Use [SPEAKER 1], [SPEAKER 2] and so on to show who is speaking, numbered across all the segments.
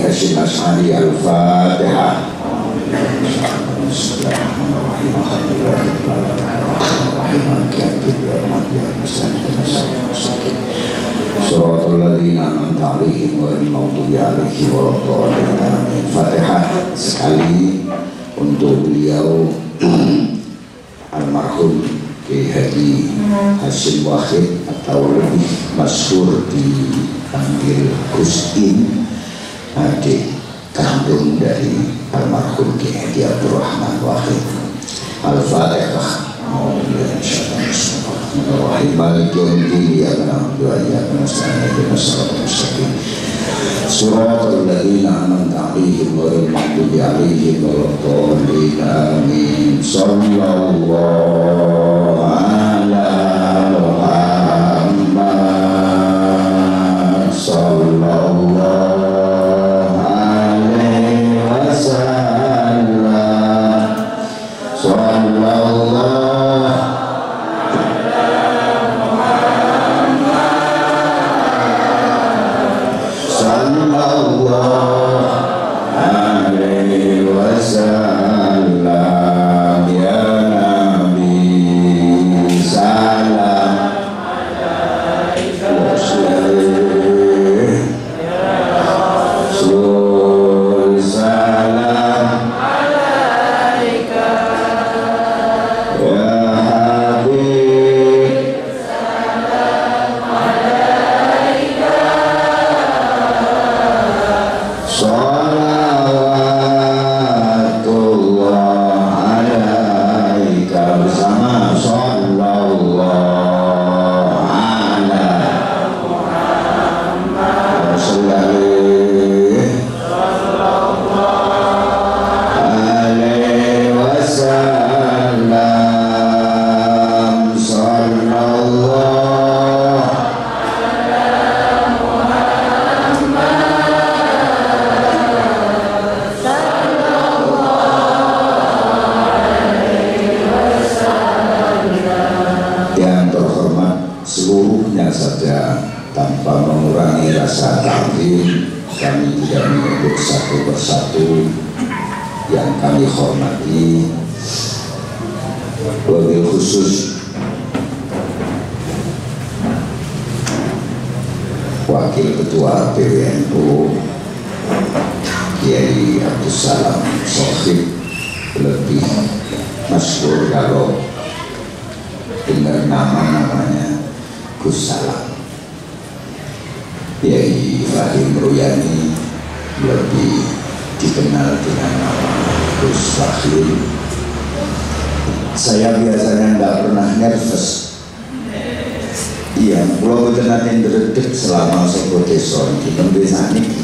[SPEAKER 1] Abi Hasyim Asy'ari Al-Fatihah. Shiratal ladzina an'amta 'alaihim ghairil maghdubi 'alaihim waladdallin. Fatihah sekali untuk beliau almarhum Kiai Haji Hasyim Wahid atau lebih masyhur dipanggil Gus In, adik kandung dari almarhum Kiai Haji Abdurrahman Wahid. Al-Fatihah. Bismillahirrahmanirrahim. Maliki yaumiddin. Iyyaka na'budu wa iyyaka nasta'in. Ihdinas siratal mustaqim. Shiratal ladzina an'amta 'alaihim ghairil maghdubi 'alaihim waladdallin. Amin. Sallallahu ala Muhammad sallallahu alaihi wasallam. Sallallahu alaihi wasallam. Ya Nabi salam alaika, ya Rasul salam alaika, ya Habib salam alaika. Sholawatullah alaika, bersama sallallahu ala Muhammad sallallahu alaihi wasallam. Sallallahu seluruhnya saja tanpa mengurangi rasa takdim, kami tidak menyebut satu persatu yang kami hormati. Wabil khusus Wakil Ketua PWNU Kiai Abdus Salam Sohib, lebih masyhur kalau dengar namanya Gus Salam. Kiai Fahim Ruyani lebih dikenal dengan nama Gus Fahim. Saya biasanya tidak pernah nervous. Iya, kalau kita nanti berdek selama sebuah desa di desa ini,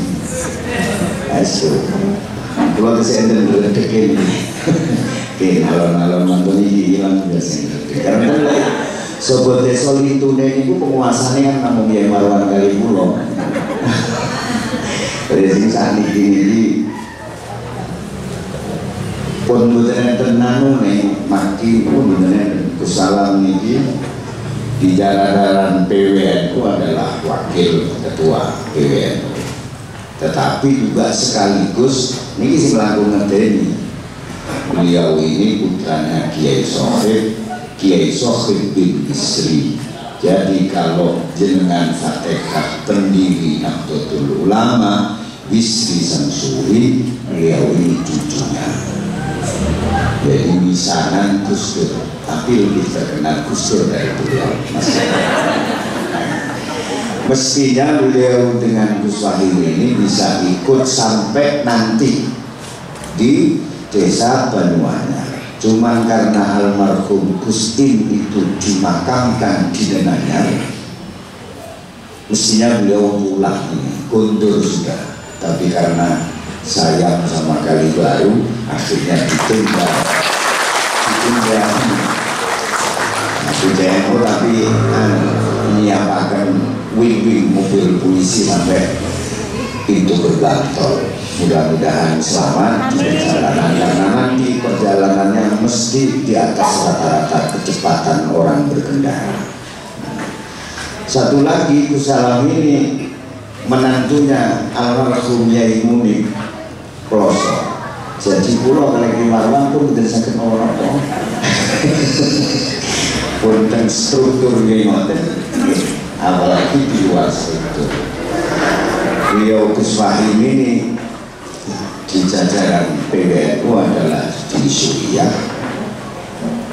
[SPEAKER 1] asyik. Kalau saya berdek ini, alon-alon mantu ini hilang biasanya. Karena sobat desa Litune itu penguasanya kan namun Kiai Marwan Kalipulo. Dari sini saat ini pun bener tenang nih, maki pun bener Gus Salam ini di jalan PWNU adalah wakil ketua PWNU, tetapi juga sekaligus ini si pelaku ngerti. Beliau ini putranya Kiai Sohib bin Bisri. Jadi kalau jenengan Fatihah pendiri Nahdlatul Ulama Bisri Samsuri, beliau ini cucunya. Jadi misanan Gus Dur, tapi lebih terkenal Gus Dur dari beliau. Mestinya beliau dengan Gus Wahid ini bisa ikut sampai nanti di desa Banyuanyar. Cuman karena almarhum Gus In itu dimakamkan di Denanyar, mestinya beliau pulang ini, kundur sudah. Tapi karena sayang sama Kali Baru, akhirnya ditunda. Tapi menyiapkan wing-wing mobil polisi sampai pintu gerbang tol. Mudah-mudahan selamat di perjalanan, karena nanti perjalanannya mesti di atas rata-rata kecepatan orang berkendara. Satu lagi, Gus Salam ini menantunya almarhum Yai Munib Kloso. Jadi pulau kalau di Marwan pun tidak sakit orang-orang punten struktur ngoten, apalagi di luar struktur. Beliau Gus Wahim ini di jajaran PBNU adalah di Suriah.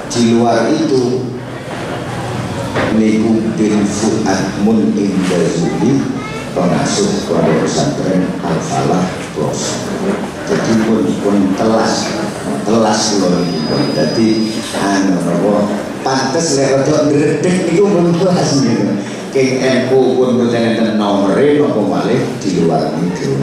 [SPEAKER 1] Di luar itu Niku bin Fuad Mun'im Jazuli pengasuh pondok pesantren Al-Falah Kloso. Jadi pun telas loh ini. Jadi pantes lewat ndredeg niku pun telas niku. King NU pun boten nomere napa malih di luar niku.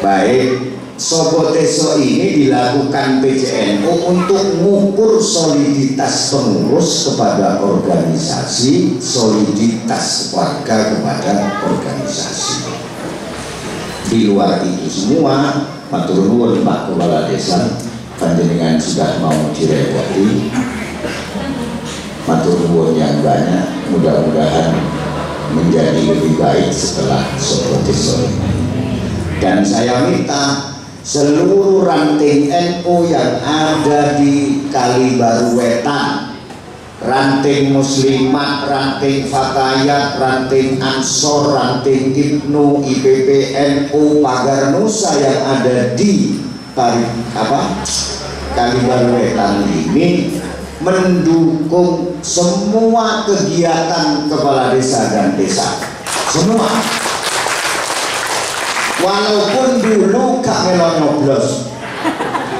[SPEAKER 1] Baik, Sopo Teso ini dilakukan PJNU untuk mengukur soliditas pengurus kepada organisasi, soliditas warga kepada organisasi. Di luar itu semua, matur nuwun Pak Kepala Desa, panjenengan sudah mau direpoti. Matur nuwun yang banyak, mudah-mudahan menjadi lebih baik setelah Sopo Teso ini. Dan saya minta seluruh ranting NU yang ada di Kalibaru Wetan, ranting Muslimat, ranting Fatayat, ranting Ansor, ranting Ibnu, IPP, NU, Pagar Nusa yang ada di Kalibaru Wetan ini mendukung semua kegiatan kepala desa dan desa semua. Walaupun dulu gak melon nyoblos,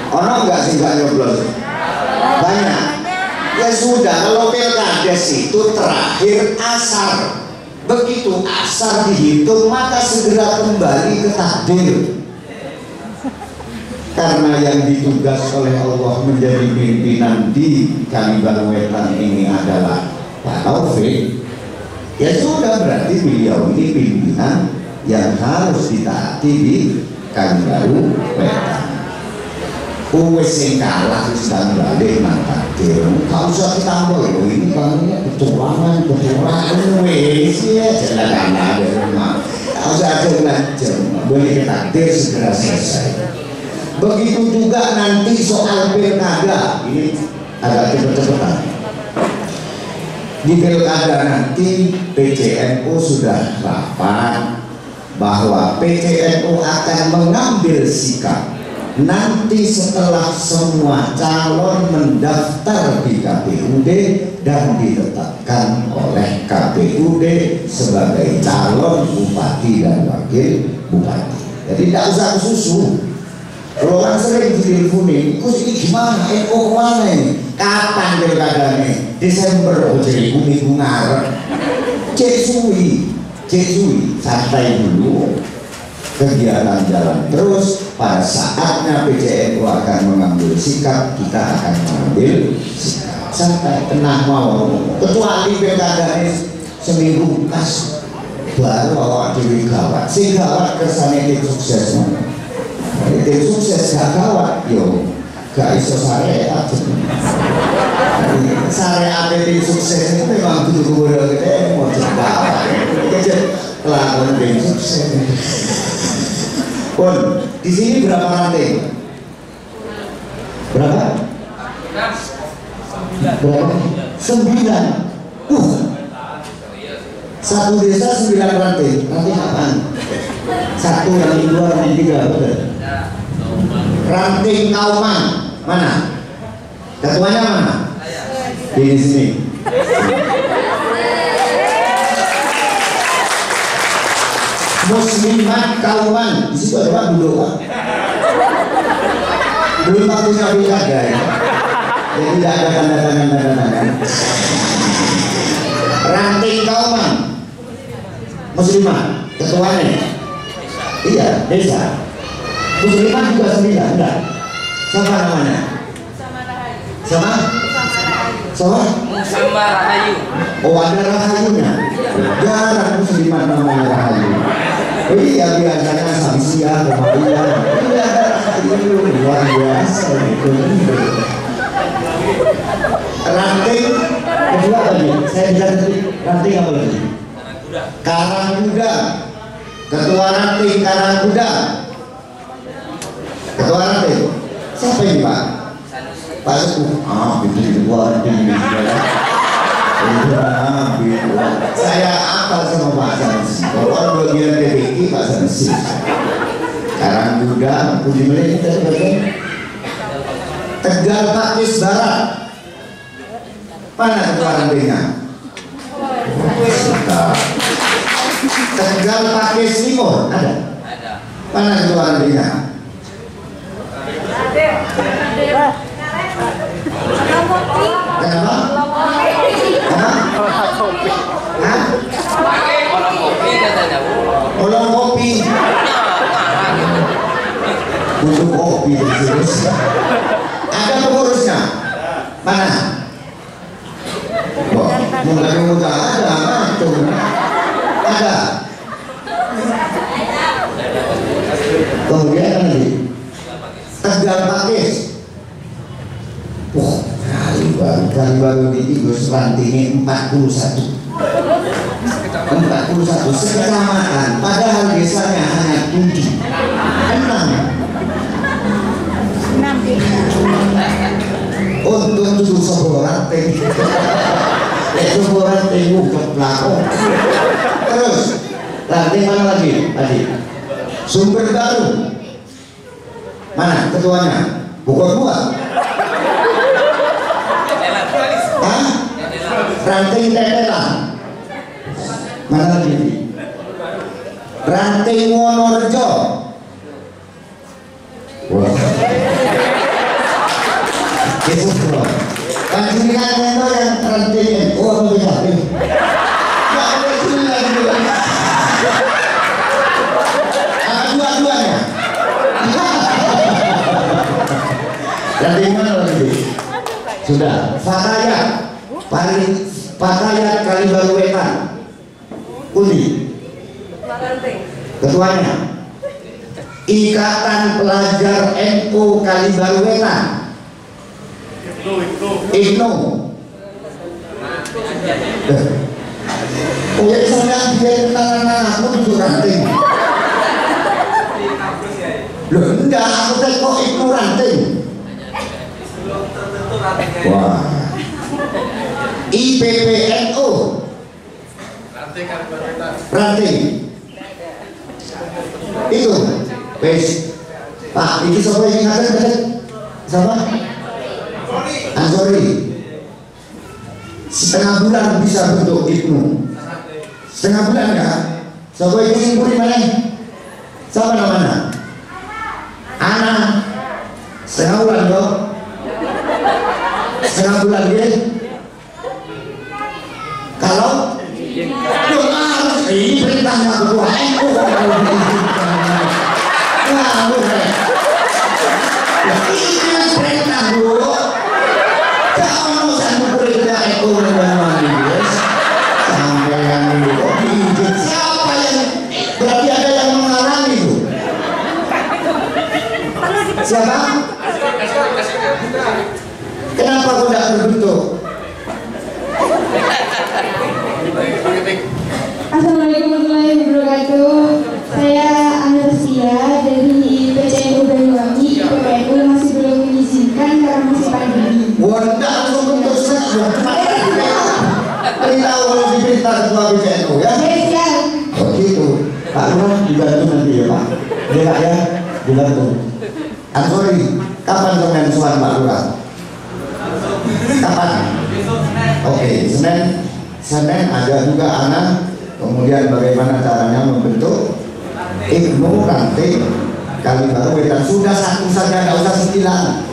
[SPEAKER 1] orang nggak sih nggak nyoblos, banyak. Ya sudah, kalau pilkades itu terakhir asar, begitu asar dihitung maka segera kembali ke takdir. Karena yang ditugas oleh Allah menjadi pimpinan di Kalibaru Wetan ini adalah Pak Taufik. Ya sudah, berarti beliau ini pimpinan yang harus ditaati di Kalibaru Wetan. Wes sing kalah sedang balik nang takdir. Enggak usah ditambah loh, ini kamunya kecurangan wes ya jalan ada rumah. Enggak usah ada belajar, boleh ke takdir segera selesai. Begitu juga nanti soal pilkada, ini agak cepet-cepetan. Di pilkada nanti PJNU sudah rapat bahwa PJNU akan mengambil sikap nanti setelah semua calon mendaftar di KPUD dan ditetapkan oleh KPUD sebagai calon bupati dan wakil bupati. Jadi tidak usah kesusu. Kalau orang sering diteleponi, Gus ini gimana? NU kemana ini? Kapan pilkadanya? Desember, jadi minggu Maret. Cek suwi, santai dulu. Kegiatan jalan terus, pada saatnya PJNU akan mengambil sikap, kita akan mengambil sikap. Santai, tenang mau. Kecuali pilkadanya seminggu pas, baru awak dewi gawat. Si gawat kersane tim sukses mana? Tim sukses gak gawat, yo gak iso syariat. Syariat tim sukses itu memang kudu-kudu gede, mau gawat. Kelakuan tim sukses. Pun, di sini berapa ranting? Berapa? 9. Satu desa 9 ranting. Ranting apaan? 1, ranting 2, ranting 3, betul? Ranting Kauman mana? Ketuanya mana? Di sini. Muslimat Kauman, di situ ada Pak duduk Pak. Belum waktunya pilkada ya. Jadi tidak ada tanda tangan. Ranting Kauman, Muslimat, ketuanya. Iya, desa. Muslimat juga 9, enggak? Siapa namanya? Sama? Sama Rahayu. Oh, ada Rahayunya. Jarang Muslimat namanya Rahayu. Oh iya, biasanya Samsia, Kematian. Iya, Rahayu luar biasa gitu. Ranting kedua tadi, saya bilang tadi ranting apa lagi? Karangkuda. Ketua ranting Karangkuda. Ketua ranting. Siapa ini Pak? Pak Sepuh. Itu ketua ranting. Saya apal sama Pak Sanusi. Kalau orang bagian DPI Pak Sanusi. Karangkuda, Budi Melin tadi bagian. Tegal Pakis Barat. Mana ketua rantingnya? Tegal Pakis Timur ada? Mana ketua rantingnya? Kenapa? Olong kopi. Butuh kopi terus. Ada pengurusnya? Mana? Muda ada, tuh. Ada. Kemudian lagi Tegal Pakis. Kali baru di Tigos rantingnya 41 sekecamatan, padahal desanya hanya 7 6 untuk 7 sebuah ranting. Sebuah ranting bukan pelakon. Terus ranting mana lagi tadi? Sumber Baru. Mana ketuanya? Bukan gua. Ranting Tetelan. Mana lagi? Ranting Wonorejo. Wah. Itu bro. Pancingan itu yang rantingnya. Oh, bisa. Enggak boleh juga gitu. Dua-duanya. Ranting mana lagi? Sudah. Fatayat Kalibaru Wetan. Uni. Ketuanya. Ikatan Pelajar NU Kalibaru Wetan. IGNO. Oh ya saya dia tangan aku itu ranting. Loh enggak, aku kok itu ranting. Wah. IPPNU ranting itu wes Pak ini siapa yang ingatkan siapa? Ansori setengah bulan bisa bentuk IPNU setengah bulan enggak? Siapa yang simpuri mana? Siapa namanya? Ana setengah bulan dong setengah bulan dia kalau ini perintahnya ketua NU ini perintah dulu kalau satu perintah NU sampai yang dulu siapa yang berarti ada yang menghalangi itu siapa? Kenapa kau tidak berbentuk?
[SPEAKER 2] Assalamualaikum warahmatullahi wabarakatuh. Saya Anastasia dari PCNU Banyuwangi. PPNU masih belum mengizinkan karena masih pandemi.
[SPEAKER 1] Wanda langsung bentuk saja. Beritahu kalau diperintah ketua PCNU ya.
[SPEAKER 2] Siap.
[SPEAKER 1] Oh gitu. Pak Lurah dibantu nanti ya Pak. Iya Pak ya, dibantu. Sorry, kapan Senin soal Pak Lurah? Kapan? Oke, Senin ada juga anak. Kemudian bagaimana caranya membentuk IPNU ranting Kalibaru Wetan. Sudah satu saja, nggak usah 9.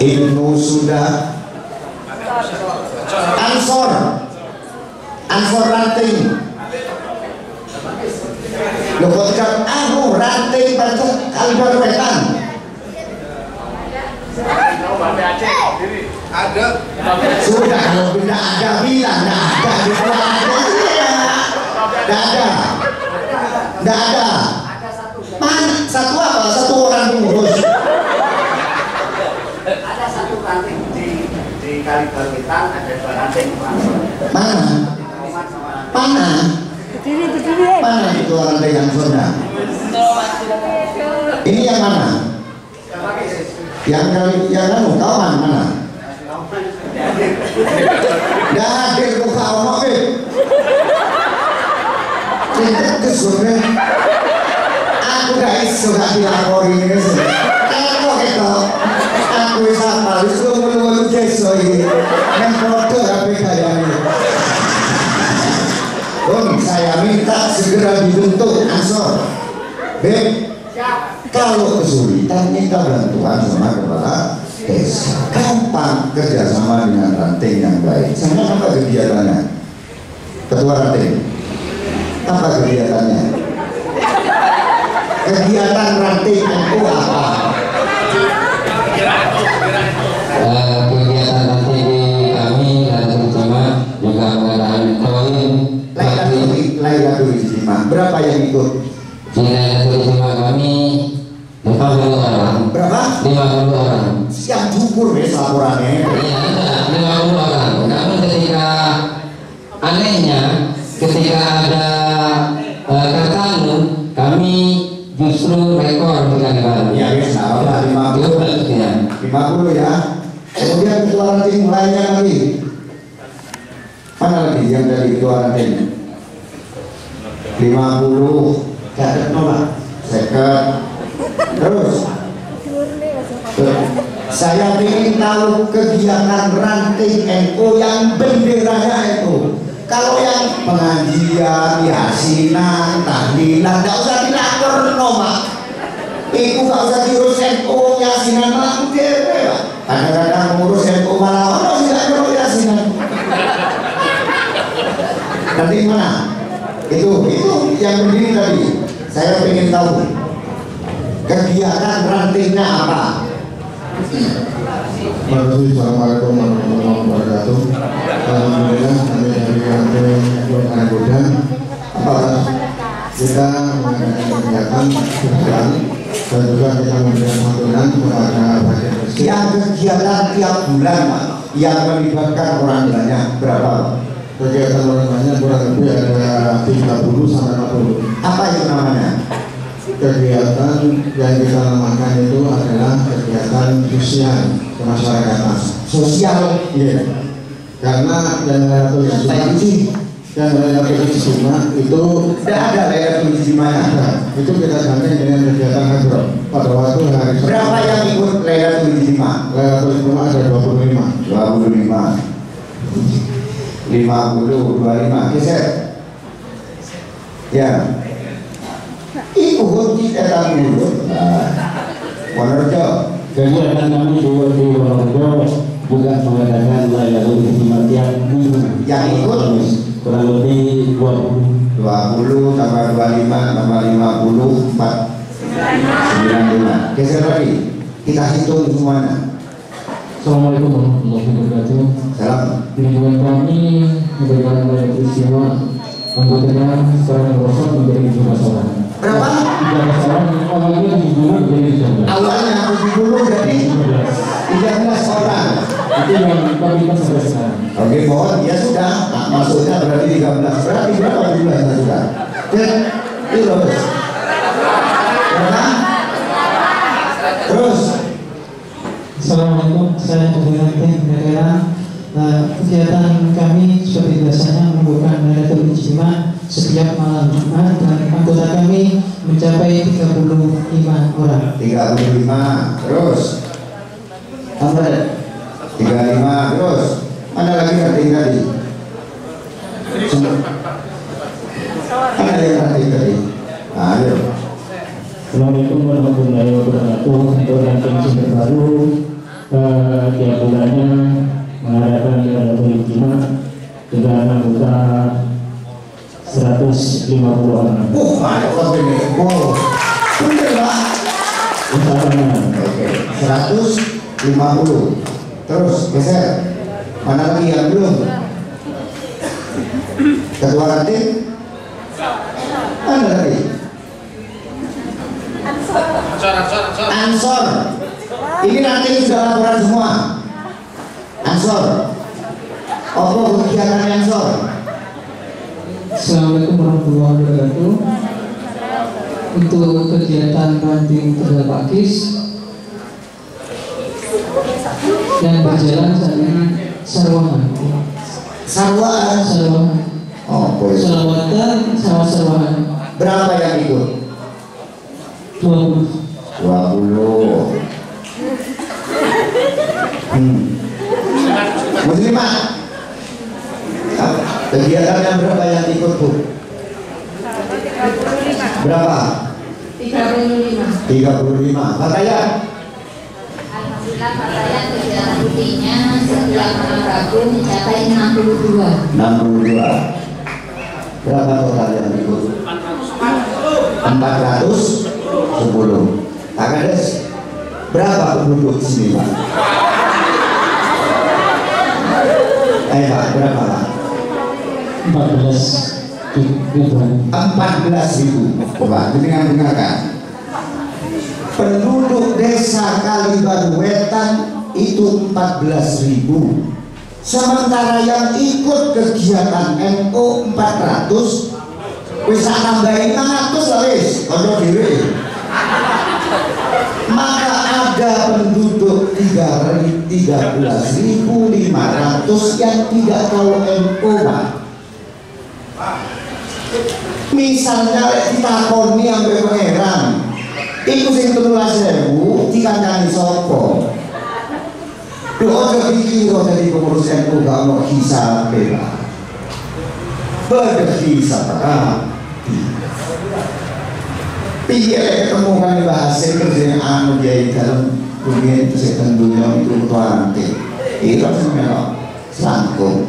[SPEAKER 1] IPNU sudah. Ansor ranting. Loh kok tidak ranting Kalibaru Wetan. Ada. Sudah kalau tidak ada bilang tidak ada. Mana satu apa? Satu orang pengurus.
[SPEAKER 3] ada satu ranting di Kali Balwetan, ada 2 ranting.
[SPEAKER 1] Mana? Mana? Mana itu ranting yang zona? Ini yang mana? Yang kamu kawan mana? Nggak hadir kok kawan Cinta kesudah aku gak iso gak dilapori ini kalau gitu aku bisa halus lu menurut jeso ini yang foto tapi kayaknya saya minta segera dibentuk Ansor Beb kalau kesulitan minta bantuan sama kepala desa gampang kerjasama dengan ranting yang baik sama apa kegiatannya ketua ranting apa kegiatannya kegiatan ranting itu apa
[SPEAKER 4] kegiatan ranting kami Lailatul Ijtima juga mengadakan koin
[SPEAKER 1] Lailatul Ijtima berapa yang ikut
[SPEAKER 4] di Lailatul Ijtima kami 50 orang. Berapa? 50 orang.
[SPEAKER 1] Siap cukur ya laporannya.
[SPEAKER 4] Iya, 50 orang. Namun ketika anehnya ketika ada tertamu kami justru rekor dengan baru.
[SPEAKER 1] Ya, bisa. 50
[SPEAKER 4] ya.
[SPEAKER 1] 50 ya. Kemudian ketua ranting lainnya lagi. Mana lagi yang dari ketua ranting? 50 catat nolak. Second. Terus saya ingin tahu kegiatan ranting NU yang benderanya itu. Kalau yang pengajian, yasinan, tahlilan, nggak usah dilapor nomor. Itu nggak usah diurus NU, yasinan malah dewe. Kadang-kadang ngurus NU malah orang tidak perlu yasinan. Nanti mana? Itu yang berdiri tadi. Saya ingin tahu kegiatan rantingnya apa?
[SPEAKER 5] Assalamualaikum warahmatullahi wabarakatuh. Alhamdulillah kami dari ranting Anak Kuda kita mengadakan kegiatan sosial dan juga kita memberikan santunan kepada pasien miskin.
[SPEAKER 1] Yang kegiatan tiap bulan Pak, yang melibatkan orang banyak berapa?
[SPEAKER 5] Kegiatan orang banyak kurang lebih ada 30 sampai 40.
[SPEAKER 1] Apa itu namanya?
[SPEAKER 5] Kegiatan yang kita namakan itu adalah kegiatan sosial kemasyarakatan.
[SPEAKER 1] Sosial,
[SPEAKER 5] iya. Karena yang Lailatul Ijtima itu
[SPEAKER 1] tidak ada Lailatul Ijtimanya.
[SPEAKER 5] Itu kita gandeng dengan kegiatan hadroh pada waktu hari Sabtu.
[SPEAKER 1] Berapa yang ikut Lailatul Ijtima?
[SPEAKER 5] Lailatul Ijtima ada 25.
[SPEAKER 1] 25 geser. Ya. Ikut kita tanggung. Wonorejo.
[SPEAKER 6] Kegiatan kami di Wonorejo juga mengadakan Lailatul Ijtima tiap minggu.
[SPEAKER 1] Yang ikut
[SPEAKER 6] kurang lebih 20
[SPEAKER 1] tambah 25 tambah 50 95. Geser lagi. Kita hitung semuanya.
[SPEAKER 6] Assalamualaikum warahmatullahi wabarakatuh.
[SPEAKER 1] Salam.
[SPEAKER 6] Tujuan kami memberikan Lailatul Ijtima anggotanya secara merosot menjadi 17 orang.
[SPEAKER 1] Berapa?
[SPEAKER 6] 17 orang, awalnya 70 menjadi 13.
[SPEAKER 1] Awalnya 70 jadi 13 orang.
[SPEAKER 6] Itu yang kami sampai sekarang.
[SPEAKER 1] Oke, mohon ya sudah. Nah, maksudnya berarti 13. Berarti berapa jumlahnya sudah? Terus. Berapa? Terus.
[SPEAKER 7] Assalamualaikum, saya dari ranting daerah. Kegiatan kami seperti biasanya melakukan Lailatul Ijtima setiap malam Jumat dan anggota kami mencapai 35 orang.
[SPEAKER 1] 35. Terus. Tambah 35. Terus. Mana lagi ranting tadi? Mana yang ranting tadi? Ayo.
[SPEAKER 6] Assalamualaikum warahmatullahi wabarakatuh. Untuk ranting sumber baru tiap bulannya mengadakan Lailatul Ijtima dengan anggota 150 orang.
[SPEAKER 1] Mantap ini. Bener Pak.
[SPEAKER 6] Usahanya.
[SPEAKER 1] Oke. 150. Terus geser. Mana lagi yang belum? Ketua ranting? Mana lagi? Ansor. Ini nanti sudah laporan semua. Ansor, apa kegiatan Ansor?
[SPEAKER 7] Assalamualaikum warahmatullahi wabarakatuh. Untuk kegiatan ranting Tegal Pakis yang berjalan saat ini sarwahan.
[SPEAKER 1] Oh, boleh.
[SPEAKER 7] Salawatan sama sarwahan.
[SPEAKER 1] Berapa yang ikut?
[SPEAKER 7] 20.
[SPEAKER 1] Muslimah. Kegiatan yang berapa yang ikut, Bu? Berapa? 35. Fatayat?
[SPEAKER 8] Alhamdulillah Fatayat kegiatan rutinnya setiap malam Rabu mencapai 62.
[SPEAKER 1] Berapa total yang ikut? 410. Pak Kades, berapa penduduk di sini, Pak? Pak, berapa, Pak?
[SPEAKER 6] 14.000.
[SPEAKER 1] 14.000. Pak, dengarkan. Penduduk desa Kalibaru Wetan itu 14.000. Sementara yang ikut kegiatan NU 400, bisa nambahin 500 lah wis, kalau diri. Maka ada penduduk 13.500 yang tidak tahu NU, Pak. Misalnya ditakoni sampai pangeran, iku sing 13.000 dikandani sapa? Doa dipikir dari pengurus NU gak mau hisab bela. Berhisab piye ketemu kan bahasa kerja anu dia dalam dunia itu setan dunia itu nanti itu sebenarnya selangkung.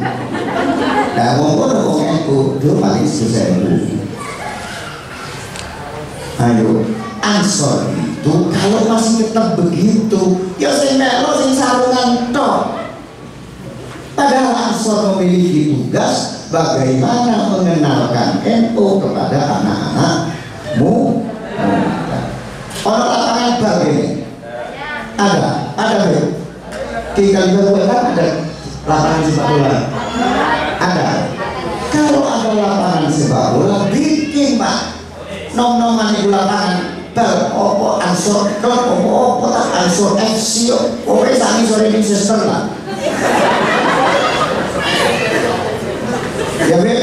[SPEAKER 1] Nah, wong itu dulu paling susah dulu. Ayo, Ansor itu kalau masih tetap begitu, ya sing melo sing sarungan tok. Padahal Ansor memiliki tugas bagaimana mengenalkan NU kepada anak-anakmu. Orang lapangan bal ini ada di Kalibaru kan ada lapangan sepak bola, ada. Kalau ada lapangan sepak bola bikin, Pak, nom-noman itu lapangan bal opo Ansor klub opo tak Ansor FC opo sami sore ini sister lah. Ya be,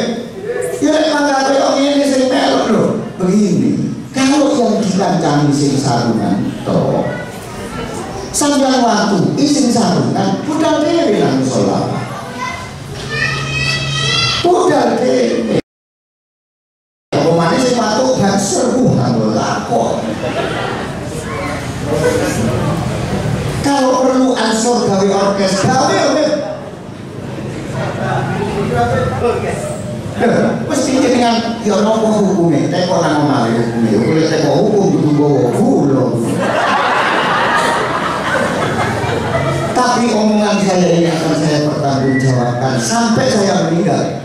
[SPEAKER 1] ya mangga koyo ngene sing melok lho. Begini. Kalau yang dikancani sing sarungan toh sampeyan waktu sing sarungan budal dhewe nang sholat. Budal dhewe. Apa maneh sing watu gak seru kanggo lakon. Kalau perlu Ansor gawe orkes gawe mesti dengan ya nopo hukumnya, teko nang omah hukumnya, boleh teko hukum kudu bawa gula. Tapi omongan saya ini akan saya pertanggungjawabkan sampai saya meninggal.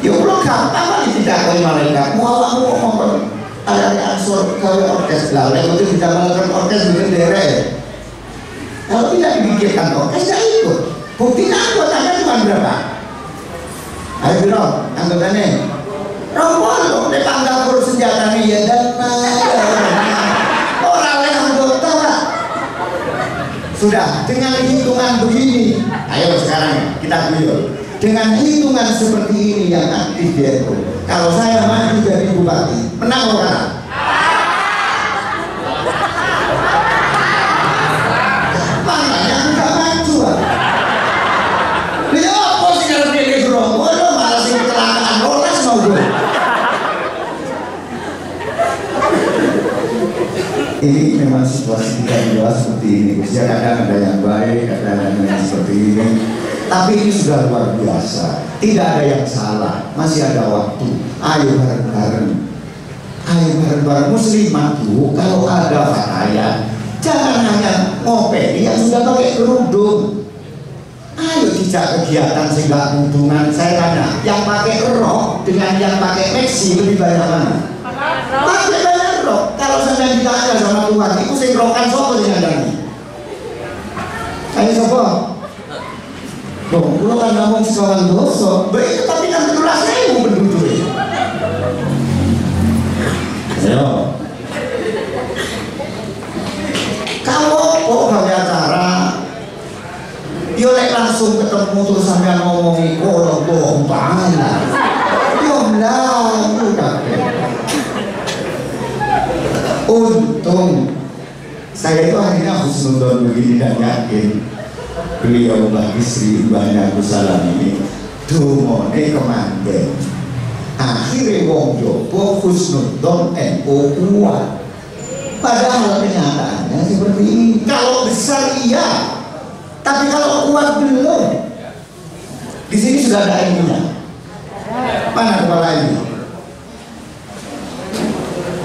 [SPEAKER 1] Ya Allah gampang kali tidak kau malaikat. Mau awakmu ngomong ada Ansor gawe orkes lah, lewat itu tidak melakukan orkes bikin derek. Kalau tidak dipikirkan orkes tidak ikut. Buktinya anggotanya cuma berapa? Ayo biro, anggotanya rombol, dia panggil kurus senjatanya ya dan orang lain anggota lah. Sudah, dengan hitungan begini, ayo sekarang kita guyur. Dengan hitungan seperti ini yang aktif dia itu, kalau saya maju jadi bupati, menang orang. Makanya enggak maju. Dia apa sih kalau dia rombol? Ini memang situasi kita luas seperti ini. Usia kadang ada yang baik, kadang ada yang seperti ini. Tapi ini sudah luar biasa. Tidak ada yang salah. Masih ada waktu. Ayo bareng-bareng. Ayo bareng-bareng. Muslimah tuh kalau ada fatayat, jangan hanya ngopeni yang sudah pakai kerudung. Ayo tidak kegiatan sehingga keuntungan. Saya tanya, yang pakai rok dengan yang pakai maxi lebih banyak mana? Pakai banyak rok. kalau sampai ditanya sama Tuhan, itu sing rokan sapa sing ngandani? Ayo sapa? Loh, kula kan ngomong sekawan dosa, baik tapi kan 17.000 penduduk. Ayo. Kalau kok gawe acara, yo lek langsung ketemu terus sampean ngomongi kok bohong banget. Yo mlaku kabeh. Untung saya itu akhirnya husnudon begini tidak yakin beliau bagi Sri Mbahnya Gusalam ini dumone kemanten akhirnya wong jopo husnudon NU kuat, padahal kenyataannya seperti ini. Kalau besar iya, tapi kalau kuat belum. Di sini sudah ada ilmunya. Mana kepala ini?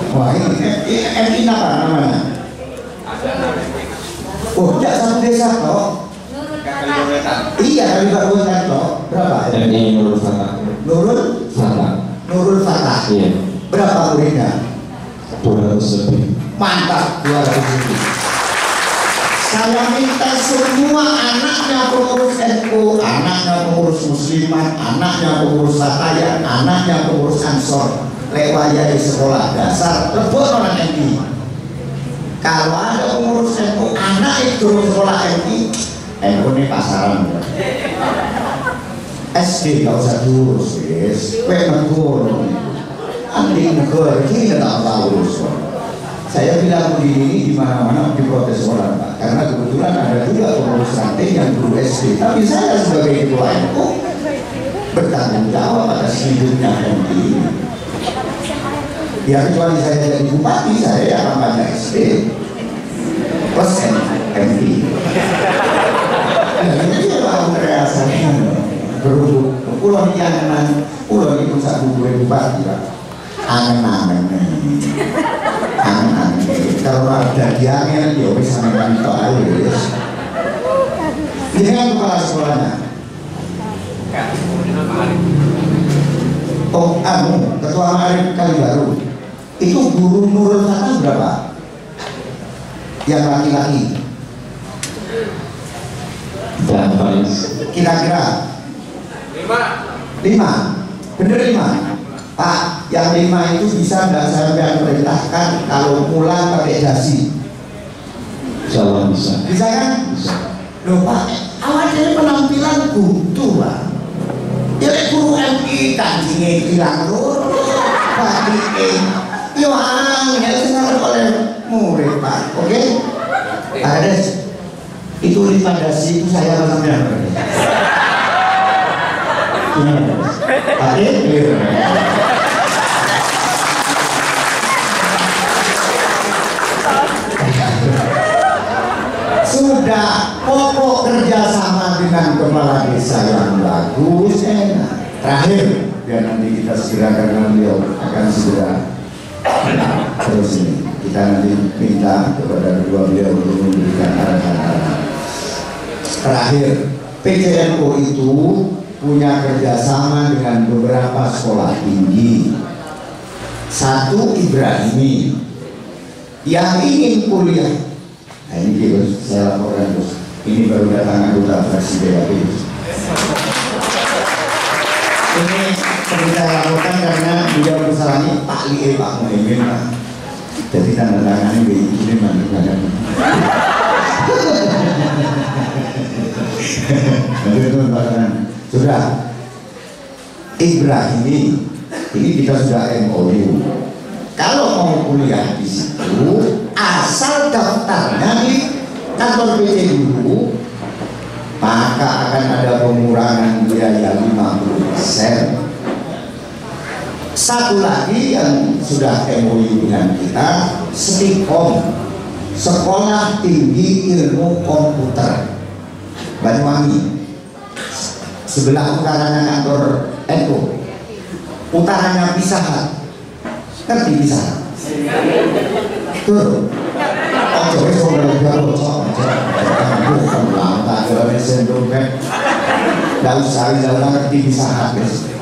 [SPEAKER 1] Wah, ini MI apa namanya? Oh, tidak satu desa toh? Iya, kali Kalimantan toh. Berapa?
[SPEAKER 6] MI Nurul Fatah.
[SPEAKER 1] Nurul Fatah.
[SPEAKER 6] Iya.
[SPEAKER 1] Berapa muridnya?
[SPEAKER 6] 200 lebih.
[SPEAKER 1] Mantap, 200 lebih. Saya minta semua anaknya pengurus NU, anaknya pengurus Muslimat, anaknya pengurus Satayan, anaknya pengurus Ansor, lewayai sekolah dasar, lebih orang MI. Kalau ada pengurus NU, anak itu sekolah MI, NU ini pasaran. SD gak usah diurus, guys. Negara, anti negara, ini gak urus. Saya bilang begini di mana-mana diprotes orang, Pak, karena kebetulan ada juga pengurus ranting yang guru SD. Tapi saya sebagai ketua NU bertanggung jawab atas hidupnya MI. Ya kecuali saya jadi bupati, saya akan baca SD plus MI. Nah ini dia lah kreasinya berhubung pulau ini angan, pulau ini pusat bubur bupati, Pak. Angan-angan kalau ada diangin ya bisa mengantuk aja. Ini kan kepala sekolahnya. Oh, ketua Ma'arif Kalibaru itu guru Nurul Fatah berapa? Yang laki-laki kira-kira 5. Bener 5. Pak, yang 5 itu bisa nggak saya perintahkan kalau pulang pakai dasi?
[SPEAKER 6] Insyaallah bisa.
[SPEAKER 1] Bisa kan?
[SPEAKER 6] Bisa.
[SPEAKER 1] Loh Pak, awalnya penampilan butuh Pak. Ya guru MI kancingnya hilang loh, bagiin. Yo angel sekarang oleh murid Pak, oke? Ada itu 5 dasi itu saya sampean. Sudah pokok kerjasama dengan kepala desa yang bagus, enak. Terakhir, biar nanti kita segera karena beliau akan segera terus ini. Kita nanti minta kepada kedua beliau untuk memberikan arahan-arahan. Terakhir, PCNU itu punya kerjasama dengan beberapa sekolah tinggi. Satu Ibrahimi yang ingin kuliah. Nah ini gitu, saya laporkan terus. Ini baru datang anggota fraksi BAP. Ini perlu saya laporkan karena beliau bersalahnya Pak Lie, Pak Muhyiddin, Pak. Jadi tanda tangannya ini mana? Sudah Ibrahimi ini kita sudah MOU. Kalau mau kuliah di situ, asal daftarnya di kantor PC dulu, maka akan ada pengurangan biaya 50%. Satu lagi yang sudah MOU dengan kita, STIKOM, Sekolah Tinggi Ilmu Komputer Banyuwangi. Sebelah utaranya kantor NU, utaranya Pisahat. Ngerti Pisahat? Tuh. Ojo wis ora bocor. Bukan lama kalau sendok kan. Enggak usah jalan ngerti Pisahat wis.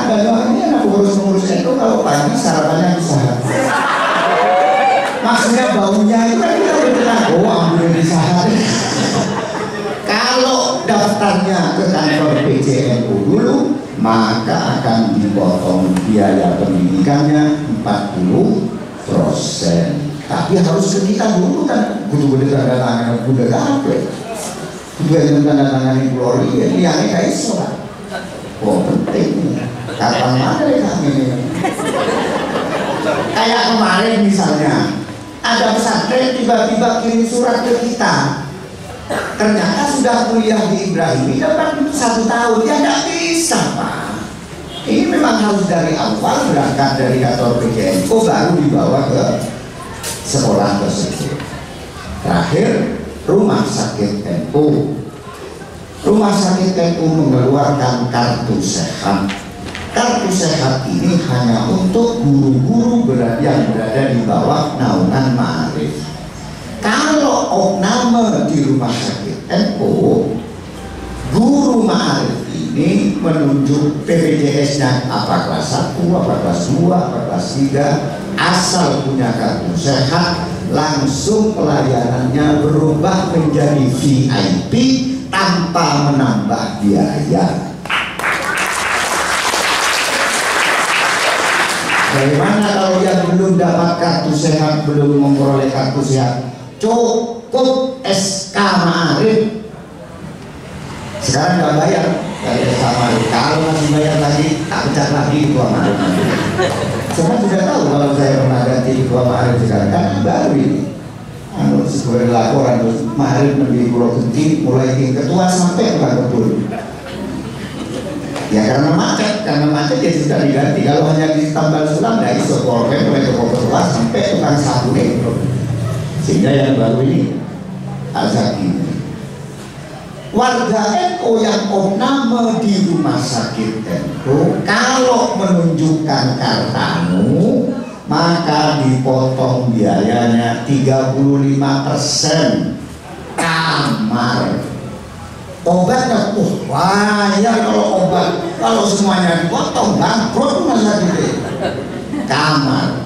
[SPEAKER 1] Banyuwangi anak ngurus-ngurus itu kalau pagi sarapannya Pisahat. Maksudnya baunya itu kan kita benar. Oh, ambil bisa. Kalau daftarnya ke kantor PCNU dulu, maka akan dipotong biaya pendidikannya 40%. Tapi harus ke kita dulu kan, kudu tanda tangan kudu apa? Kudu tanda tangan di Polri, yang ini kayak isola. Oh penting, kapan ada kami ini? Kayak kemarin misalnya, ada pesantren tiba-tiba kirim surat ke kita. Ternyata sudah kuliah di Ibrahim, dapat 1 tahun, ya nggak bisa Pak. Ini memang harus dari awal berangkat dari kantor PCNU baru dibawa ke sekolah tersebut. Terakhir, rumah sakit NU. Rumah sakit NU mengeluarkan kartu sehat. Kartu sehat ini hanya untuk guru-guru yang berada di bawah naungan Ma'arif. Kalau opname di rumah sakit NU, guru Ma'arif ini menunjuk BPJS-nya apa kelas 1, apa kelas 2, apa kelas 3, asal punya kartu sehat, langsung pelayanannya berubah menjadi VIP tanpa menambah biaya. Bagaimana kalau yang belum dapat kartu sehat, belum memperoleh kartu sehat, cukup SK Ma'arif. Sekarang nggak bayar dari SK Ma'arif. Kalau masih bayar lagi, tak pecat lagi Ketua Ma'arif. Saya sudah tahu kalau saya pernah ganti Ketua Ma'arif sekarang kan baru ini. Sebagai laporan terus Ma'arif menjadi Pulau Genti mulai ketua sampai tukang kebun. Ya karena macet ya sudah diganti. Kalau hanya di tambal sulam dari Sokorpen mulai toko ketua sampai tukang sapu sehingga yang baru ini Azaki. Warga NU yang opname di rumah sakit NU kalau menunjukkan kartanu maka dipotong biayanya 35%. Kamar obatnya, wah ya kalau obat, kalau semuanya dipotong bangkrut rumah sakit. Kamar,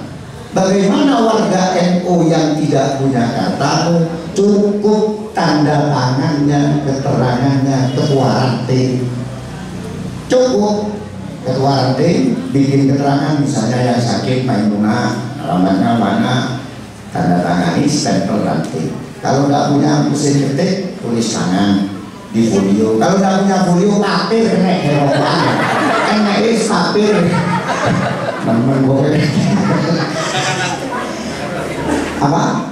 [SPEAKER 1] bagaimana warga NU yang tidak punya kartanu, cukup tanda tangannya, keterangannya ketua ranting, cukup ketua ranting bikin keterangan, misalnya yang sakit Maimunah, alamatnya mana, tanda tangani stempel ranting. Kalau nggak punya mesin ketik, tulis tangan di folio. Kalau nggak punya folio, papir kena Eropa, NS papir. Temen gue. Apa?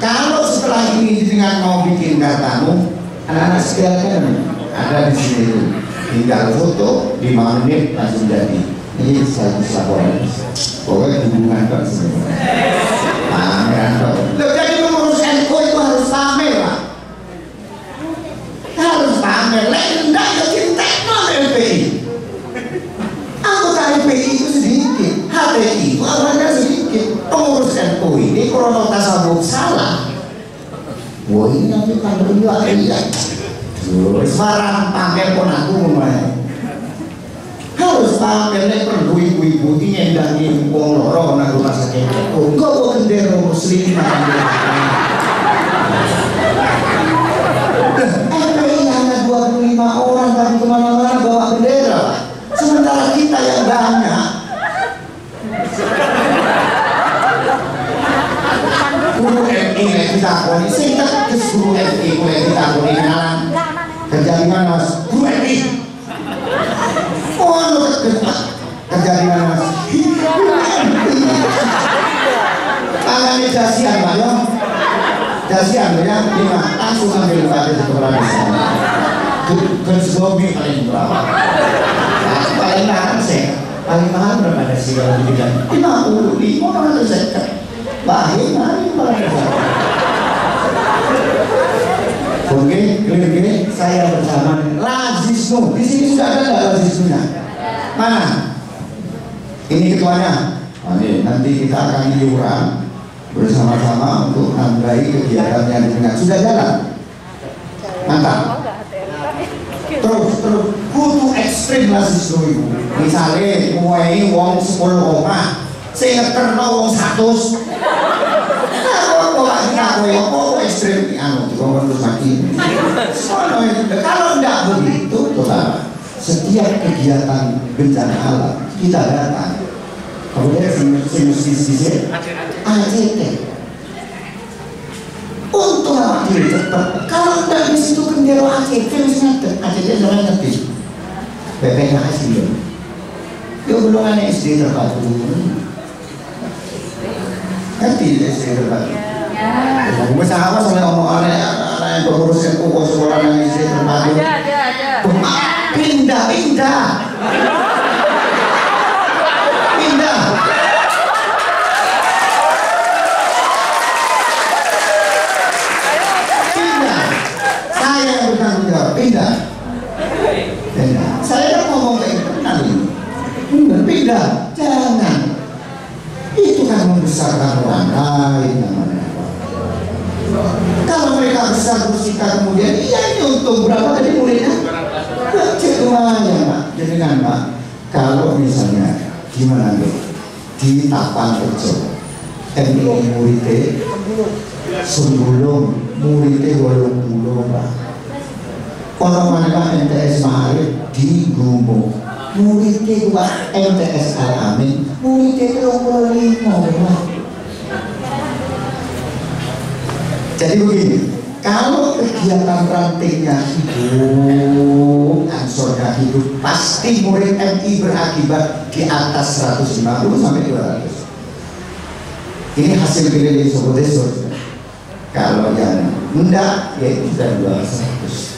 [SPEAKER 1] Kalau setelah ini dengan mau bikin kartanu, anak-anak sekalian ada di sini, tinggal foto 5 menit langsung jadi. Ini saya bisa laporan. Pokoknya hubungan Pak semua. Pameran Pak. Jadi pengurus NU itu harus pamer Pak. Harus pamer. Lendak ya cinta LPI. Anggota LPI itu sedikit, HTI itu awalnya sedikit. Pengurus NU ini krono tasawuf salah. Wah ini nanti kan berdua iya. Sekarang pamer pun aku mulai. Harus pamer nek perlu ibu-ibu iki nyendangi wong loro nang rumah sakit. Oh, kok bendera muslim FPI hanya 25 orang tapi kemana-mana bawa bendera. Sementara kita yang banyak. Guru FI kita koni sing tetes guru FI kita koni kenalan. Kerja di mana Mas? Guru FI. Oh, kerja di mana Mas? Tangannya jasian Pak ya. Jasian ya, lima langsung ambil pada sekolah di sana. Kesuami paling berapa? Paling mahal sih. Paling mahal berapa sih kalau dibilang? 55 atau sekitar. Bahaya mari Oke, saya bersama Lazismu. Di sini sudah ada nggak Lazismunya? Mana? Ini ketuanya. Nanti kita akan iuran bersama-sama untuk nambahi kegiatan yang dengan sudah jalan. Mantap. Terus kudu ekstrim lah justru itu. Misalnya mulai wong 10 omah sing ngeterno wong 100. Kok ekstrim anu dikongkon terus lagi. Kalau enggak begitu total. Setiap kegiatan bencana alam kita datang. Kemudian sisi ACT. Untuk awak diri cepat. Kalau enggak di situ kendero ACT harus ngerti. ACT jangan ngerti. PPKS itu. Yo belum ada SD terpadu. Ngerti SD terpadu. Masa apa sampai ngomong anak yang berurusan pokok sekolah yang SD terpadu. Pindah. Saya yang bertanggung jawab. Pindah. Saya ngomong ke internal ini. Pindah. Jangan. Itu kan membesarkan orang lain namanya. Kalau mereka besar bersikap kemudian, iya ini untung berapa tadi muridnya? Kecil lumayan Pak. Jadi kan Pak, kalau misalnya gimana nih di Tapan Rejo, MI muridnya sebelum muridnya 80 Pak. Kalau mana MTS Ma'arif di Gumo, muridnya Pak MTS Al-Amin, muridnya 25 Pak. Jadi begini, kalau kegiatan rantingnya hidup, ansornya hidup, pasti murid MI berakibat di atas 150 sampai 200. Ini hasil pilih Sobodesor. Kalau yang enggak, ya itu sudah 200.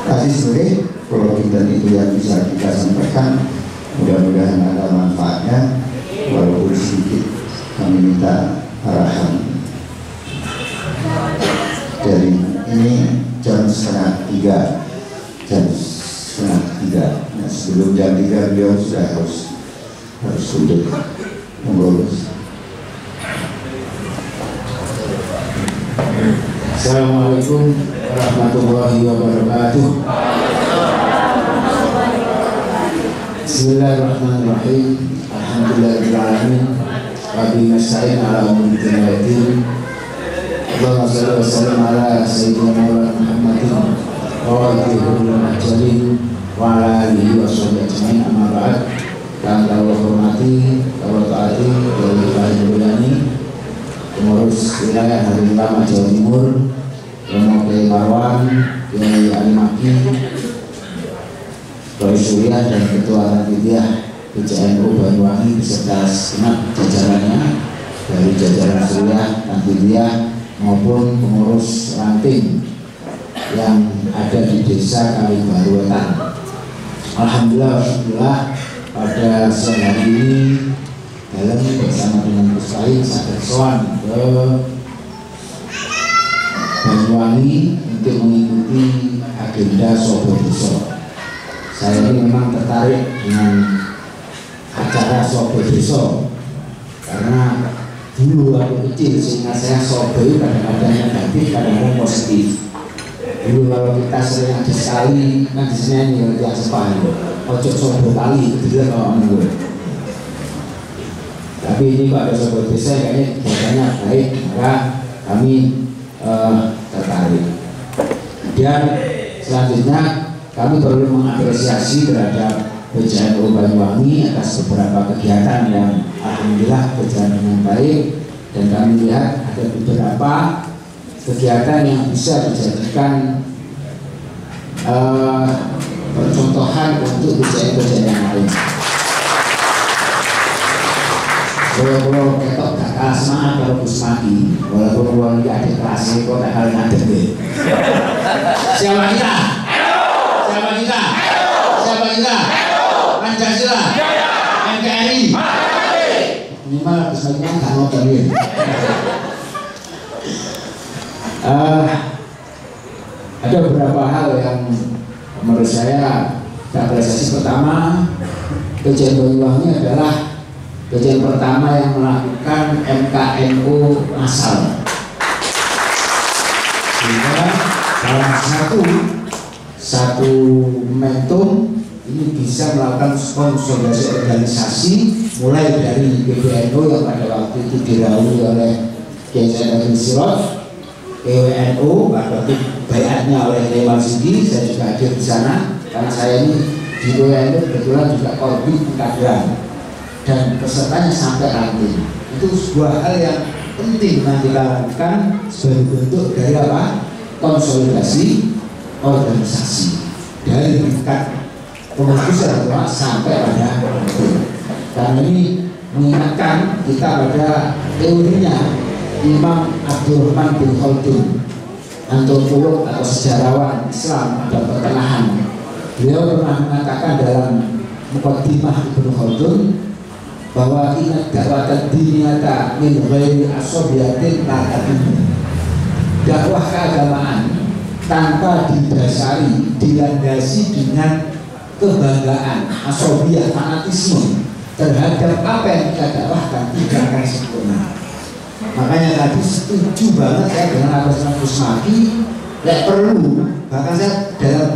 [SPEAKER 1] Tadi sore, kalau kita itu yang bisa kita sampaikan, mudah-mudahan ada manfaatnya, walaupun sedikit. Kami minta arahan. Dari ini jam 2:30, Nah, sebelum jam 3 beliau sudah harus duduk mengurus.
[SPEAKER 6] Assalamualaikum warahmatullahi wabarakatuh. Bismillahirrahmanirrahim. Alhamdulillahirrahmanirrahim. Rabbi nasta'in ala umuri din. Allahumma shalli wa sallim ala sayyidina Muhammadin wa ala alihi wa sahbihi ajma'in. Amma ba'd. Dan Allah hormati, Allah taati, Allah berani pengurus wilayah Hari Ulama Jawa Timur, Romo Kiai Marwan, Kiai Ali Maki, Kiai Surya dan Ketua Rantidiah PCNU Banyuwangi beserta segenap jajarannya dari jajaran Surya, Rantidiah maupun pengurus ranting yang ada di desa Kalibaru Wetan. Alhamdulillah pada siang hari ini dalam bersama dengan Gus Lain saya bersowan ke Banyuwangi untuk mengikuti agenda Sobodeso. Saya ini memang tertarik dengan acara Sobodeso karena dulu waktu kecil sehingga saya sobo kadang-kadang negatif, kadang-kadang positif. Dulu kalau kita sering ada sekali kan di sini yang tidak sepan, ojo sobo kali gitu kalau menurut. Tapi ini Pak Sobo Desa kayaknya kegiatannya baik, maka kami tertarik. Dan selanjutnya kami perlu mengapresiasi terhadap PCNU Banyuwangi atas beberapa kegiatan yang alhamdulillah berjalan dengan baik, dan kami lihat ada beberapa kegiatan yang bisa dijadikan percontohan untuk PCN-PCN yang lain. Kalau ketok gak kalah semangat kalau Gus Maki, walaupun uang ini ada kelasnya kok tak kalah ngadep deh. Siapa kita? Siapa kita? Siapa kita? Pancasila, NKRI. Minimal Gus Maki kan gak ngotot ya. Ada beberapa hal yang menurut saya apresiasi. Pertama, PCN Banyuwangi adalah PCN pertama yang melakukan MKNU massal, sehingga salah satu satu momentum ini bisa melakukan konsolidasi organisasi mulai dari PBNU yang pada waktu itu diraui oleh Kiai Abdul Sirot, PWNU pada waktu bayatnya oleh Kiai Marsudi. Saya juga hadir di sana karena saya ini di PWNU kebetulan juga korbit pengkaderan dan pesertanya sampai ranting. Itu sebuah hal yang penting nanti dilakukan sebagai bentuk dari apa? Konsolidasi organisasi dari tingkat pengurus besar sampai pada itu. Karena ini mengingatkan kita pada teorinya Imam Abdurrahman bin Khaldun, antropolog atau sejarawan Islam pada pertengahan. Beliau pernah mengatakan dalam Muqaddimah Ibnu Khaldun bahwa ingat dakwah diniyata min ghairi asobiyatin la tatimu. Dakwah keagamaan tanpa didasari, dilandasi dengan kebanggaan, asobiyah, fanatisme terhadap apa yang kita dakwahkan tidak akan sempurna. Makanya tadi setuju banget saya dengan apa yang Gus Maki. Tidak perlu, bahkan saya dalam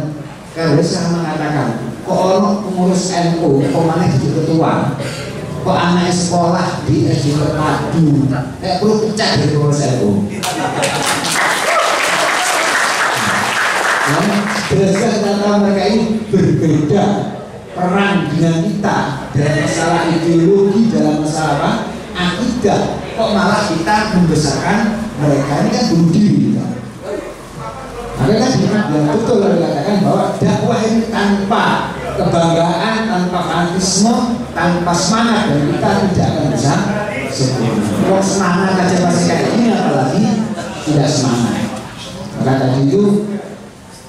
[SPEAKER 6] karya saya mengatakan, kok orang pengurus NU, kok mana jadi ketua, kok anak sekolah di SD Terpadu, tidak perlu pecah dari pengurus NU. Berdasarkan kata mereka ini berbeda peran dengan kita dalam masalah ideologi, dalam masalah apa? Akidah. Kok malah kita membesarkan mereka ini kan bunuh diri. Makanya yang betul dikatakan bahwa dakwah ini tanpa kebanggaan, tanpa fanatisme, tanpa semangat dan kita tidak akan bisa sempurna. Kalau semangat aja masih kayak ini, apalagi tidak semangat. Maka tadi itu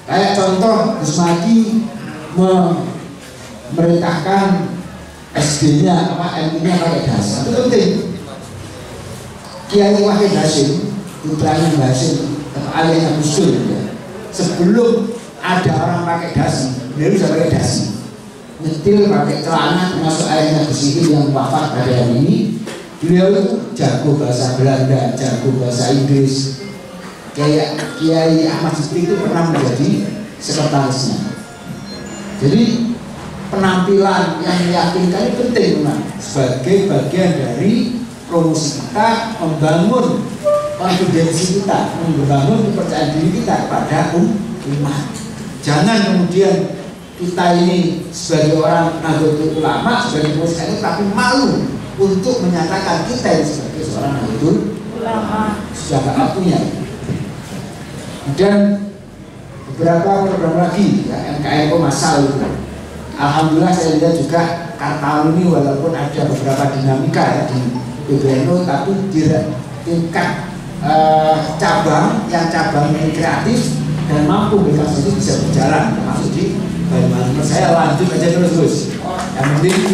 [SPEAKER 6] kayak contoh Gus Maki memerintahkan SD-nya apa MI-nya pakai das. Itu penting. Kiai Wahid Hasyim, putranya Hasyim, ayahnya Gus Dur, ya. Sebelum ada orang pakai dasi, dia bisa pakai dasi. Nyetil pakai celana, termasuk ayahnya Gus Iqbal yang wafat pada hari ini. Beliau itu jago bahasa Belanda, jago bahasa Inggris. Kiai Ahmad Siddiq itu pernah menjadi sekretarisnya. Jadi penampilan yang meyakinkan itu penting, sebagai bagian dari promosi kita, membangun konfidensi kita, membangun kepercayaan diri kita kepada umat. Jangan kemudian kita ini sebagai orang Nahdlatul Ulama, sebagai pengurus NU, tapi malu untuk menyatakan kita ini sebagai seorang Nahdlatul Ulama. Sudah gak waktunya. Dan beberapa program lagi ya, NKRI masal itu. Alhamdulillah saya lihat juga tahun ini walaupun ada beberapa dinamika ya di PBNU, tapi di tingkat cabang yang cabang ini kreatif dan mampu berkonsumsi bisa berjalan, termasuk di Banyuwangi. Saya lanjut aja terus. Yang penting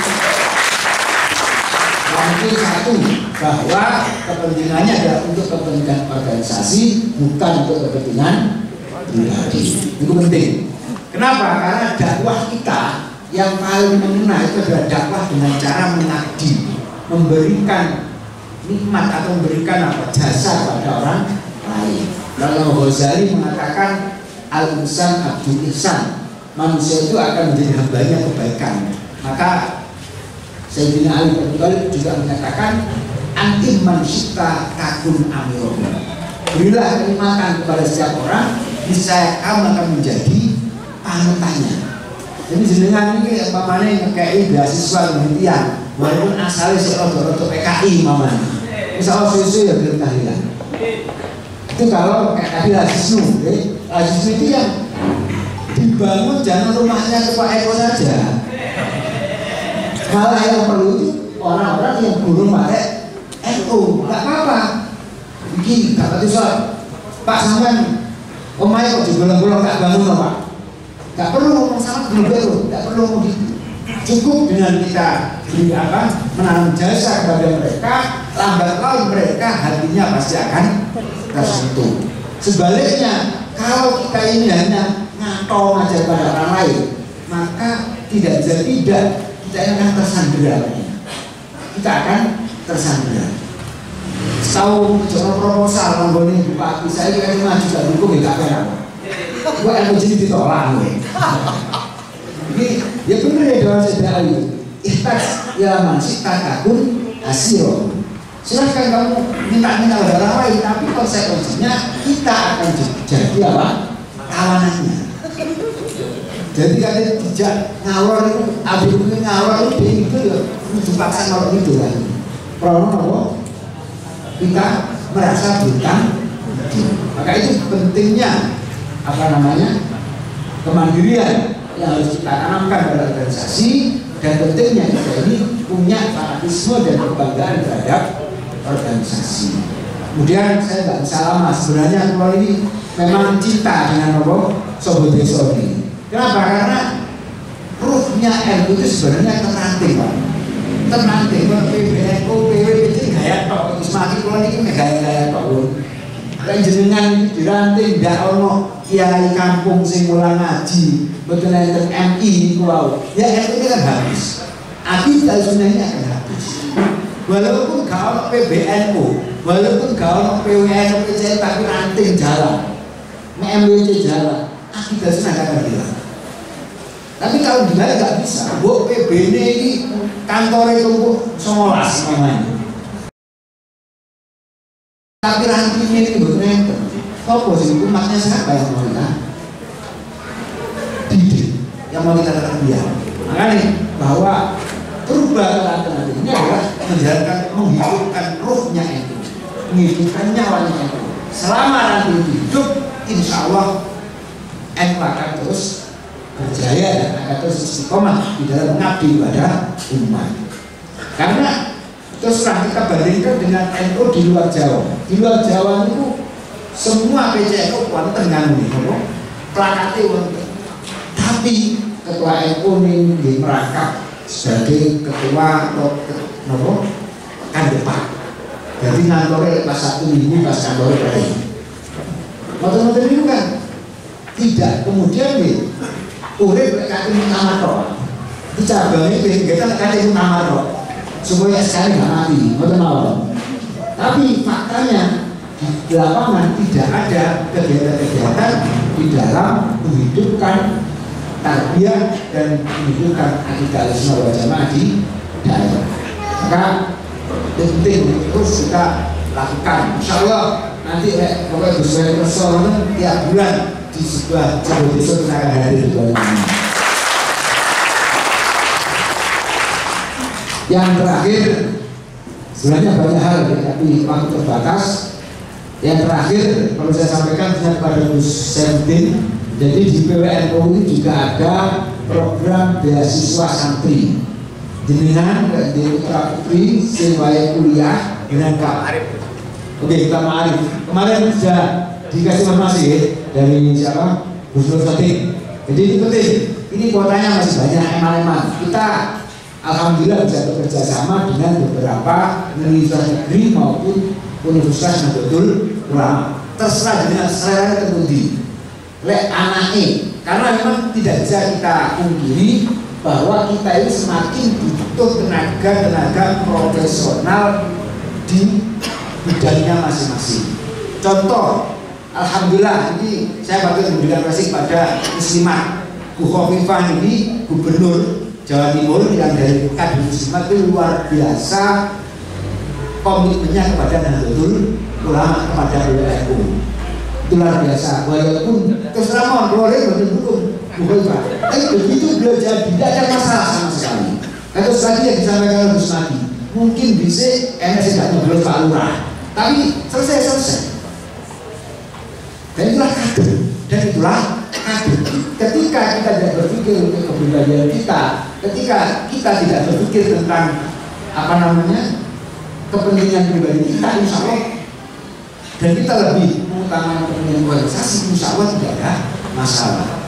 [SPEAKER 6] satu, bahwa kepentingannya adalah untuk kepentingan organisasi, bukan untuk kepentingan pribadi. Itu penting. Kenapa? Karena dakwah kita yang paling mengena itu adalah dakwah dengan cara mengabdi, memberikan nikmat atau memberikan apa jasa pada orang lain. Kalau Ghazali mengatakan al-insan abdul ihsan, manusia itu akan menjadi hambanya kebaikan. Maka Sayyidina Ali bin Abi Thalib juga menyatakan anti manusia takun amirul. Berilah kenikmatan kepada setiap orang, niscaya kamu akan menjadi panutannya. Jadi jenengan ini umpamanya ngekei beasiswa penelitian, walaupun asalnya serodo-rodo PKI mamanya, misalnya susu ya belum tahlilan. Itu kalau kayak tadi Lazisnu, Lazisnu itu yang dibangun jangan rumahnya Pak Eko saja, malah yang perlu itu orang-orang yang belum pakai Eko, nggak apa-apa. Begini, dapat usul, Pak sampean, omai kok dibolong-bolong tak bangun loh Pak. Gak perlu ngomong sama dulu, gak perlu ngomong gitu. Cukup dengan kita beri apa, menanam jasa kepada mereka, lambat laun mereka hatinya pasti akan tersentuh. Sebaliknya, kalau kita ini hanya ngantong aja pada orang lain, maka tidak bisa tidak, kita akan tersandera. Kita akan tersandera. Tahu jodoh proposal, menggoni bupati, saya juga maju dan dukung ya gak pernah. Gue yang jadi ditolak gue. Ini ya bener ya doa saya itu. Ihtaj ya masih takakun asiro. Silahkan kamu minta pada orang lain, tapi konsekuensinya kita akan jadi apa? Kawanannya. Jadi kalau tidak ngawur itu, abis itu ngawur itu ya dipaksa ngawur itu kan. Problem apa? Kita merasa berhutang. Maka itu pentingnya apa namanya kemandirian yang harus kita tanamkan pada organisasi, dan pentingnya kita ini punya fanatisme dan kebanggaan terhadap organisasi. Kemudian saya nggak bisa lama, sebenarnya kalau ini memang cinta dengan apa Sobo Deso ini. Kenapa? Karena ruhnya NU itu sebenarnya terranting, Pak. Terranting, PBNU, PWPJ gaya tok, semakin kalau ini gaya-gaya tok. Dan jenengan diranting, tidak ono kiai kampung sing mulang ngaji, betul enten MI wow. Ya NU ini kan habis. Akidah sunnahnya akan habis. Walaupun gak ono PBNU, walaupun gak ono PWNU, PCN, tapi ranting jalan, MWC jalan, akidah sunnah akan hilang. Tapi kalau dibalik nggak bisa, bu PBN ini kantor itu bu 19 namanya. Tapi rantingnya ini betul enten. Kau posisi umatnya siapa yang mau kita didik, yang mau kita terbiak. Makanya bahwa perubahan alternatif ini adalah menjalankan, menghidupkan ruhnya itu, menghidupkan nyawanya itu. Selama nanti hidup, insya Allah NU akan terus berjaya dan akan terus istiqomah di dalam mengabdi kepada umat. Karena terus terang kita bandingkan dengan NU di luar Jawa. Di luar Jawa itu semua PCNU wonten nganggo plakate wonten. Tapi ketua NU ini merangkap sebagai ketua atau nopo kandepak. Jadi ngantornya pas 1 minggu pas kantornya berarti. Motor-motor itu kan tidak kemudian nih. Urip kaki utama tok. Di cabangnya kita kaki utama tok. Supaya sekali nggak mati, betul nggak? Tapi faktanya di lapangan tidak ada kegiatan-kegiatan di dalam menghidupkan tarbiyah dan menghidupkan akidah Ahlussunnah wal Jamaah di daerah. Maka penting terus kita lakukan. Insya Allah nanti Bapak Gus Wahid tiap bulan di sebuah desa kita akan hadir di dalam ini. Yang terakhir, sebenarnya banyak hal, tapi waktu terbatas. Yang terakhir perlu saya sampaikan kepada Gus Semtin. Jadi di PWNU ini juga ada program beasiswa santri. Jenengan di Putra Putri sewae kuliah dengan Kak Arif. Oke, Kak Arif. Kemarin sudah dikasih informasi dari siapa? Gus Nur Fatih. Jadi ini penting. Ini kuotanya masih banyak emal-emal. Kita alhamdulillah bisa bekerja sama dengan beberapa universitas negeri maupun universitas Nahdlatul Ulama. Terserah dengan selera tertentu. Lek anaknya, karena memang tidak bisa kita pungkiri bahwa kita ini semakin butuh tenaga profesional di bidangnya masing-masing. Contoh, alhamdulillah ini saya patut memberikan kasih pada Muslimat. Bu Khofifah ini gubernur Jawa Timur yang dari kader Muslimat itu luar biasa komitmennya kepada Nahdlatul Ulama, kepada PWNU. Itu luar biasa. Walaupun terserah mohon boleh mendukung Bu Khofifah. Tapi begitu beliau jadi tidak ada masalah sama sekali. Terus tadi yang disampaikan Gus Nadi, mungkin bisa MS tidak ngobrol Pak Lurah, tapi selesai. Dan itulah kader, dan itulah kader. Ketika kita tidak berpikir untuk kepribadian kita, ketika kita tidak berpikir tentang apa namanya kepentingan pribadi kita, insya Allah, dan kita lebih mengutamakan kepentingan organisasi, insya Allah tidak ada masalah.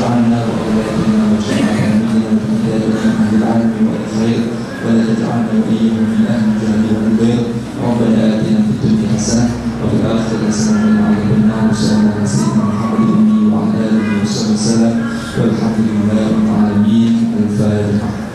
[SPEAKER 9] ربنا Alhamdulillah Alamin. Al-Fatihah.